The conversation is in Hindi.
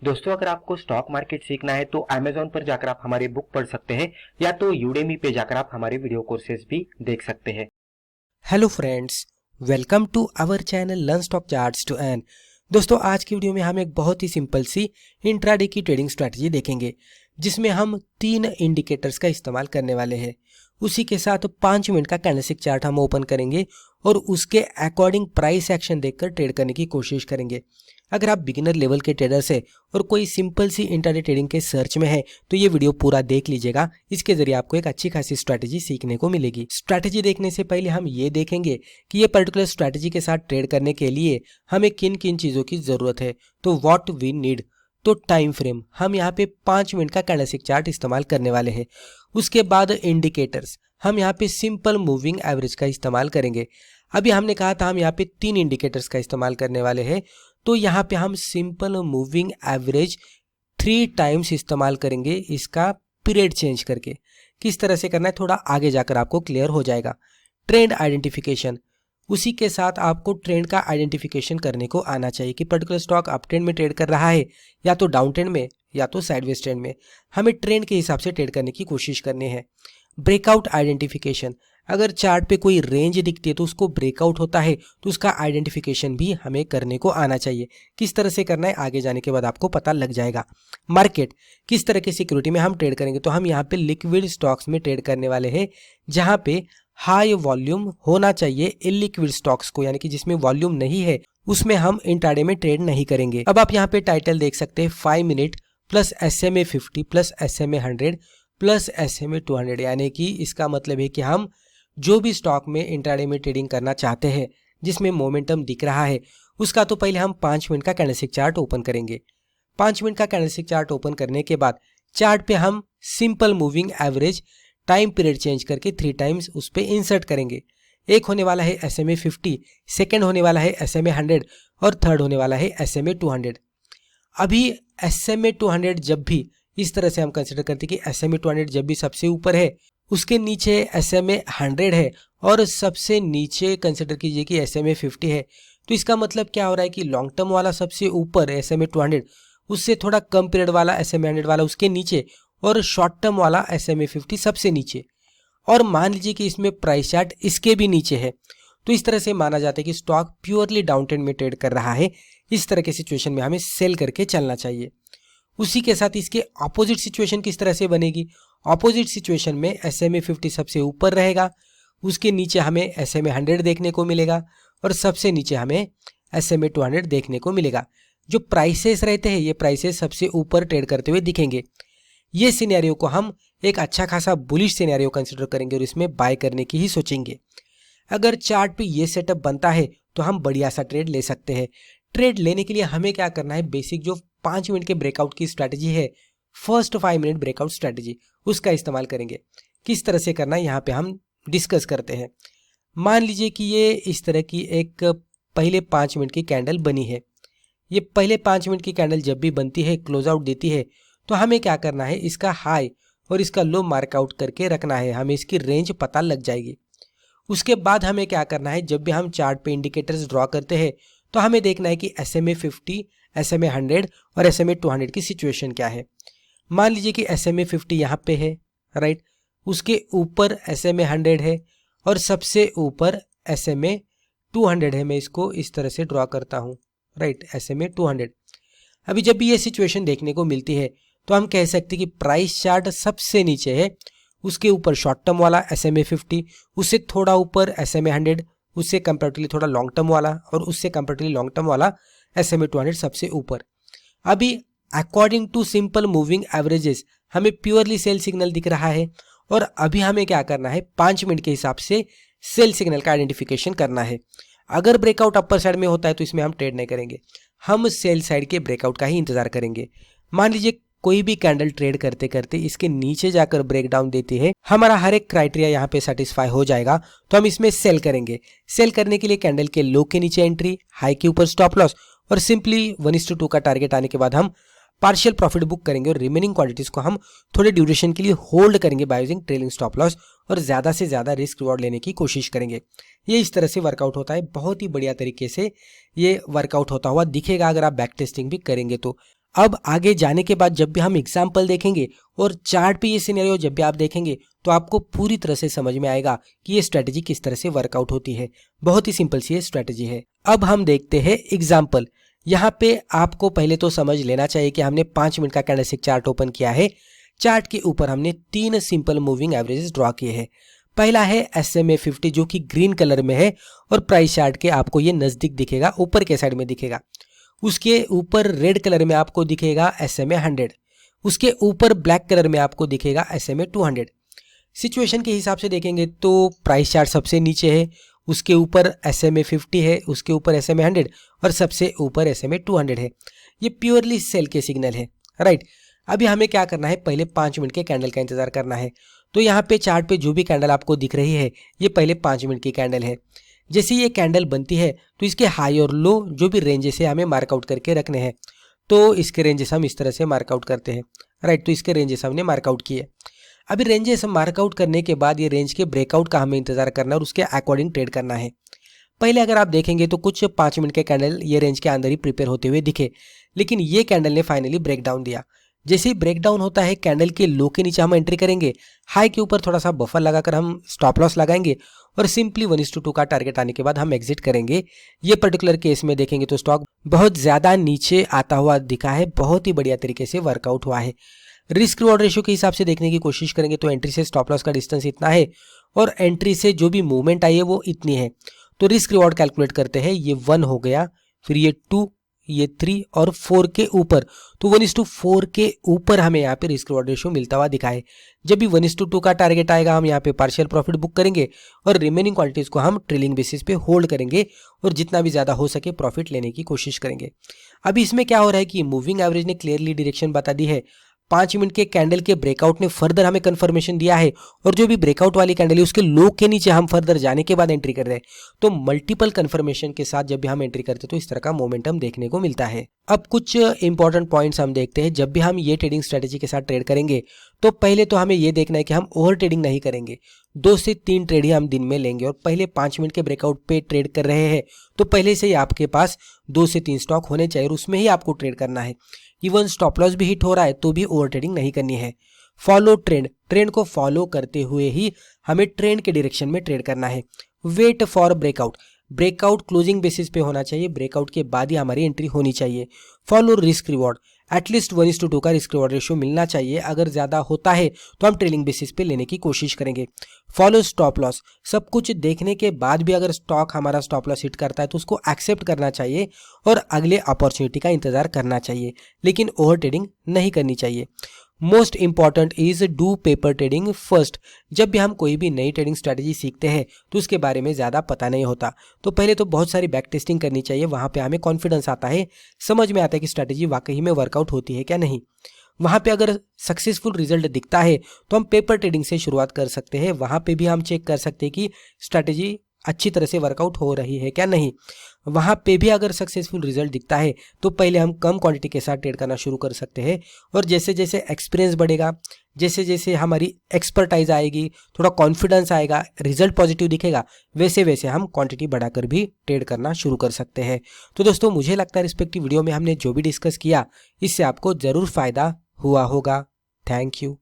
दोस्तों, अगर आपको स्टॉक मार्केट सीखना है तो अमेजोन पर जाकर आप हमारी बुक पढ़ सकते हैं या तो यूडेमी पे जाकर आप हमारे वीडियो कोर्सेज भी देख सकते हैं। Hello friends, welcome to our channel learn stock charts to earn. दोस्तों, आज की वीडियो में हम एक बहुत ही सिंपल सी इंट्राडे की ट्रेडिंग स्ट्रैटेजी देखेंगे जिसमें हम 3 इंडिकेटर्स का इस्तेमाल करने वाले हैं। उसी के साथ 5 मिनट का कैंडलस्टिक चार्ट हम ओपन करेंगे और उसके अकॉर्डिंग प्राइस एक्शन देखकर ट्रेड करने की कोशिश करेंगे। अगर आप बिगिनर लेवल के ट्रेडर्स हैं और कोई सिंपल सी इंट्राडे ट्रेडिंग के सर्च में है तो ये वीडियो पूरा देख लीजिएगा। इसके जरिए आपको एक अच्छी खासी स्ट्रैटेजी सीखने को मिलेगी। स्ट्रैटेजी देखने से पहले हम ये देखेंगे कि ये पर्टिकुलर स्ट्रैटेजी के साथ ट्रेड करने के लिए हमें किन किन चीज़ों की ज़रूरत है। तो व्हाट वी नीड, तो टाइम फ्रेम, हम यहाँ पे 5 मिनट का कैंडलस्टिक चार्ट इस्तेमाल करने वाले हैं। उसके बाद इंडिकेटर्स, हम यहाँ पे सिंपल मूविंग एवरेज का इस्तेमाल करेंगे। अभी हमने कहा था हम यहाँ पे 3 इंडिकेटर्स का इस्तेमाल करने वाले हैं, तो यहाँ पे हम सिंपल मूविंग एवरेज 3 टाइम्स इस्तेमाल करेंगे, इसका पीरियड चेंज करके। किस तरह से करना है थोड़ा आगे जाकर आपको क्लियर हो जाएगा। ट्रेंड आइडेंटिफिकेशन, उसी के साथ आपको ट्रेंड का आइडेंटिफिकेशन करने को आना चाहिए कि पर्टिकुलर स्टॉक अप ट्रेंड में ट्रेड कर रहा है या तो डाउन ट्रेंड में या तो साइडवेज ट्रेंड में। हमें ट्रेंड के हिसाब से ट्रेड करने की कोशिश करनी है। ब्रेकआउट आइडेंटिफिकेशन, अगर चार्ट पे कोई रेंज दिखती है तो उसको ब्रेकआउट होता है तो उसका आइडेंटिफिकेशन भी हमें करने को आना चाहिए। किस तरह से करना है आगे जाने के बाद आपको पता लग जाएगा। मार्केट, किस तरह की सिक्योरिटी में हम ट्रेड करेंगे, तो हम यहाँ पे लिक्विड स्टॉक्स में ट्रेड करने वाले हैं जहाँ पे हाई वॉल्यूम होना चाहिए। इलिक्विड स्टॉक्स को, यानी कि जिसमें वॉल्यूम नहीं है, उसमें हम इंट्राडे में ट्रेड नहीं करेंगे। अब आप यहाँ पे टाइटल देख सकते हैं 5 minute plus SMA 50 plus SMA 100 plus SMA 200, यानी कि इसका मतलब है कि हम जो भी स्टॉक में इंट्राडे में ट्रेडिंग करना चाहते हैं जिसमें मोमेंटम दिख रहा है उसका तो पहले हम 5 मिनट का कैंडलस्टिक चार्ट ओपन करेंगे। 5 मिनट का कैंडलस्टिक चार्ट ओपन करने के बाद चार्ट पे हम simple moving average time period change करके 3 टाइम्स उस पर इंसर्ट करेंगे। एक होने वाला है SMA 50, सेकेंड होने वाला है SMA 100 और थर्ड होने वाला है SMA 200। अभी SMA 200 जब भी, इस तरह से हम कंसिडर करते हैं कि SMA 200 जब भी सबसे ऊपर है, उसके नीचे SMA 100 है और सबसे नीचे कंसिडर कीजिए कि SMA 50 है, तो इसका मतलब क्या हो रहा है कि लॉन्ग टर्म वाला सबसे ऊपर SMA 200, उससे थोड़ा कम पीरियड वाला SMA 100 वाला उसके नीचे और शॉर्ट टर्म वाला SMA 50 सबसे नीचे। और मान लीजिए कि इसमें प्राइस चार्ट इसके भी नीचे है, तो इस तरह से माना जाता है कि स्टॉक प्योरली डाउन ट्रेंड में ट्रेड कर रहा है। इस तरह के सिचुएशन में हमें सेल करके चलना चाहिए। उसी के साथ इसके ऑपोजिट सिचुएशन किस तरह से बनेगी। ऑपोजिट सिचुएशन में SMA 50 सबसे ऊपर रहेगा, उसके नीचे हमें SMA 100 देखने को मिलेगा और सबसे नीचे हमें SMA 200 देखने को मिलेगा। जो प्राइसेस रहते हैं ये प्राइसेस सबसे ऊपर ट्रेड करते हुए दिखेंगे। ये सिनेरियो को हम एक अच्छा खासा बुलिश सिनेरियो कंसिडर करेंगे और इसमें बाय करने की ही सोचेंगे। अगर चार्ट पे ये सेटअप बनता है तो हम बढ़िया सा ट्रेड ले सकते हैं। ट्रेड लेने के लिए हमें क्या करना है, बेसिक जो 5 मिनट के ब्रेकआउट की स्ट्रैटेजी है, फर्स्ट 5 मिनट ब्रेकआउट स्ट्रैटेजी, उसका इस्तेमाल करेंगे। किस तरह से करना है यहाँ पे हम डिस्कस करते हैं। मान लीजिए कि ये इस तरह की एक पहले 5 मिनट की कैंडल बनी है। ये पहले 5 मिनट की कैंडल जब भी बनती है, क्लोज आउट देती है, तो हमें क्या करना है, इसका हाई और इसका लो मार्कआउट करके रखना है। हमें इसकी रेंज पता लग जाएगी। उसके बाद हमें क्या करना है, जब भी हम चार्ट पे इंडिकेटर्स ड्रॉ करते हैं तो हमें देखना है कि SMA 50, SMA 100 और SMA 200 की सिचुएशन क्या है। मान लीजिए कि SMA 50 यहाँ पे है, राइट, उसके ऊपर SMA 100 है और सबसे ऊपर SMA 200 है। मैं इसको इस तरह से ड्रॉ करता हूँ, राइट, SMA 200। अभी जब भी ये सिचुएशन देखने को मिलती है तो हम कह सकते हैं कि प्राइस चार्ट सबसे नीचे है, उसके ऊपर शॉर्ट टर्म वाला SMA 50, उससे थोड़ा ऊपर SMA 100, उससे कंपैरेटिवली थोड़ा लॉन्ग टर्म वाला और उससे कंपैरेटिवली लॉन्ग टर्म वाला SMA 200 सबसे ऊपर। अभी according to simple moving averages हमें प्योरली सेल सिग्नल दिख रहा है और अभी हमें क्या करना है, 5 मिनट के हिसाब से सेल सिग्नल का आइडेंटिफिकेशन करना है। अगर ब्रेकआउट अपर साइड में होता है तो इसमें हम ट्रेड नहीं करेंगे, हम सेल साइड के ब्रेकआउट का ही इंतजार करेंगे। मान लीजिए कोई भी कैंडल ट्रेड करते करते इसके नीचे जाकर ब्रेकडाउन देती है, हमारा हर एक क्राइटेरिया यहाँ पे सेटिस्फाई हो जाएगा तो हम इसमें सेल करेंगे। सेल करने के लिए कैंडल के लो के नीचे एंट्री, हाई के ऊपर स्टॉप लॉस और सिंपली 1:2 का टारगेट आने के बाद हम पार्शियल प्रॉफिट बुक करेंगे और रिमेनिंग क्वांटिटीज को हम थोड़े ड्यूरेशन के लिए होल्ड करेंगे by using trailing stop loss और ज़्यादा से ज़्यादा रिस्क रिवॉर्ड लेने की कोशिश करेंगे। ये इस तरह से वर्कआउट होता है, बहुत ही बढ़िया तरीके से ये वर्कआउट होता हुआ दिखेगा अगर आप बैक टेस्टिंग भी करेंगे तो। अब आगे जाने के बाद जब भी हम एग्जाम्पल देखेंगे और चार्ट पे ये सिनेरियो जब भी आप देखेंगे तो आपको पूरी तरह से समझ में आएगा कि ये स्ट्रेटेजी किस तरह से वर्कआउट होती है। बहुत ही सिंपल सी ये स्ट्रेटेजी है। अब हम देखते हैं एग्जाम्पल। यहाँ पे आपको पहले तो समझ लेना चाहिए कि हमने 5 मिनट का कैंडलस्टिक चार्ट ओपन किया है। चार्ट के ऊपर हमने 3 सिंपल मूविंग एवरेजेस ड्रॉ किए हैं। पहला है SMA 50 जो कि ग्रीन कलर में है और प्राइस चार्ट के आपको ये नजदीक दिखेगा, ऊपर के साइड में दिखेगा। उसके ऊपर रेड कलर में आपको दिखेगा SMA 100, उसके ऊपर ब्लैक कलर में आपको दिखेगा SMA 200। सिचुएशन के हिसाब से देखेंगे तो प्राइस चार्ट सबसे नीचे है, उसके ऊपर SMA 50 है, उसके ऊपर SMA 100 और सबसे ऊपर SMA 200 है। ये प्योरली सेल के सिग्नल है, राइट। अभी हमें क्या करना है, पहले 5 मिनट के कैंडल का इंतजार करना है। तो यहाँ पे चार्ट पे जो भी कैंडल आपको दिख रही है ये पहले 5 मिनट की कैंडल है। जैसे ये कैंडल बनती है तो इसके हाई और लो जो भी रेंजेस है हमें मार्कआउट करके रखने हैं। तो इसके रेंजेस हम इस तरह से मार्कआउट करते हैं, राइट। तो इसके रेंजेस हमने मार्कआउट किए। अभी रेंजेस मार्कआउट करने के बाद ये रेंज के ब्रेकआउट का हमें इंतजार करना और उसके अकॉर्डिंग ट्रेड करना है। पहले अगर आप देखेंगे तो कुछ 5 मिनट के कैंडल ये रेंज के अंदर ही प्रिपेयर होते हुए दिखे, लेकिन ये कैंडल ने फाइनली ब्रेक डाउन दिया। जैसे ही ब्रेक डाउन होता है कैंडल के लो के नीचे हम एंट्री करेंगे, हाई के ऊपर थोड़ा सा बफर लगाकर हम स्टॉप लॉस लगाएंगे और सिंपली 1:2 का टारगेट आने के बाद हम एग्जिट करेंगे। ये पर्टिकुलर केस में देखेंगे तो स्टॉक बहुत ज्यादा नीचे आता हुआ दिखा है, बहुत ही बढ़िया तरीके से वर्कआउट हुआ है। रिस्क रिवॉर्ड रेशियो के हिसाब से देखने की कोशिश करेंगे तो एंट्री से स्टॉप लॉस का डिस्टेंस इतना है और एंट्री से जो भी मूवमेंट आई है वो इतनी है। तो रिस्क रिवॉर्ड कैलकुलेट करते हैं, ये 1 हो गया, फिर ये 2, ये 3 और 4 के ऊपर, तो 1:4 के ऊपर हमें यहाँ पे रिस्क रिवॉर्ड रेशियो मिलता हुआ दिखा है। जब भी 1:2 का टारगेट आएगा हम यहाँ पे पार्शियल प्रॉफिट बुक करेंगे और रिमेनिंग क्वांटिटीज को हम ट्रेलिंग बेसिस पे होल्ड करेंगे और जितना भी ज्यादा हो सके प्रॉफिट लेने की कोशिश करेंगे। अभी इसमें क्या हो रहा है कि मूविंग एवरेज ने क्लियरली डायरेक्शन बता दी है। 5 मिनट के कैंडल के ब्रेकआउट ने फर्दर हमें कंफर्मेशन दिया है और जो भी ब्रेकआउट वाली कैंडल है उसके लो के नीचे हम फर्दर जाने के बाद एंट्री कर रहे हैं। तो मल्टीपल कंफर्मेशन के साथ जब भी हम एंट्री करते हैं तो इस तरह का मोमेंटम देखने को मिलता है। अब कुछ इंपॉर्टेंट पॉइंट्स हम देखते हैं। जब भी हम ये ट्रेडिंग स्ट्रेटेजी के साथ ट्रेड करेंगे तो पहले तो हमें ये देखना है कि हम ओवर ट्रेडिंग नहीं करेंगे। 2 से 3 ट्रेड ही हम दिन में लेंगे और पहले 5 मिनट के ब्रेकआउट पे ट्रेड कर रहे हैं तो पहले से ही आपके पास 2 से 3 स्टॉक होने चाहिए और उसमें ही आपको ट्रेड करना है। इवन स्टॉप लॉस भी हिट हो रहा है तो भी ओवर ट्रेडिंग नहीं करनी है। फॉलो ट्रेंड, ट्रेंड को फॉलो करते हुए ही हमें ट्रेंड के डायरेक्शन में ट्रेड करना है। Wait for breakout, breakout closing basis पे होना चाहिए, ब्रेकआउट के बाद ही हमारी एंट्री होनी चाहिए। फॉलो रिस्क रिवॉर्ड, एटलीस्ट 1:2 का रिस्क रिवॉर्ड रेशियो मिलना चाहिए, अगर ज्यादा होता है तो हम ट्रेलिंग बेसिस पे लेने की कोशिश करेंगे। फॉलो स्टॉप लॉस, सब कुछ देखने के बाद भी अगर स्टॉक हमारा स्टॉप लॉस हिट करता है तो उसको एक्सेप्ट करना चाहिए और अगले अपॉर्चुनिटी का इंतजार करना चाहिए, लेकिन ओवर ट्रेडिंग नहीं करनी चाहिए। Most important is do paper trading first. जब भी हम कोई भी नई ट्रेडिंग स्ट्रैटेजी सीखते हैं तो उसके बारे में ज़्यादा पता नहीं होता, तो पहले तो बहुत सारी बैक टेस्टिंग करनी चाहिए। वहाँ पे हमें कॉन्फिडेंस आता है, समझ में आता है कि स्ट्रैटेजी वाकई में वर्कआउट होती है क्या नहीं। वहाँ पे अगर सक्सेसफुल रिजल्ट दिखता है तो हम पेपर ट्रेडिंग से शुरुआत कर सकते हैं। वहाँ पे भी हम चेक कर सकते हैं कि स्ट्रैटेजी अच्छी तरह से वर्कआउट हो रही है क्या नहीं। वहाँ पे भी अगर सक्सेसफुल रिजल्ट दिखता है तो पहले हम कम क्वांटिटी के साथ ट्रेड करना शुरू कर सकते हैं और जैसे जैसे एक्सपीरियंस बढ़ेगा, जैसे जैसे हमारी एक्सपर्टाइज आएगी, थोड़ा कॉन्फिडेंस आएगा, रिजल्ट पॉजिटिव दिखेगा, वैसे वैसे हम क्वांटिटी बढ़ाकर भी ट्रेड करना शुरू कर सकते हैं। तो दोस्तों मुझे लगता है रिस्पेक्टिव वीडियो में हमने जो भी डिस्कस किया इससे आपको ज़रूर फायदा हुआ होगा। Thank you.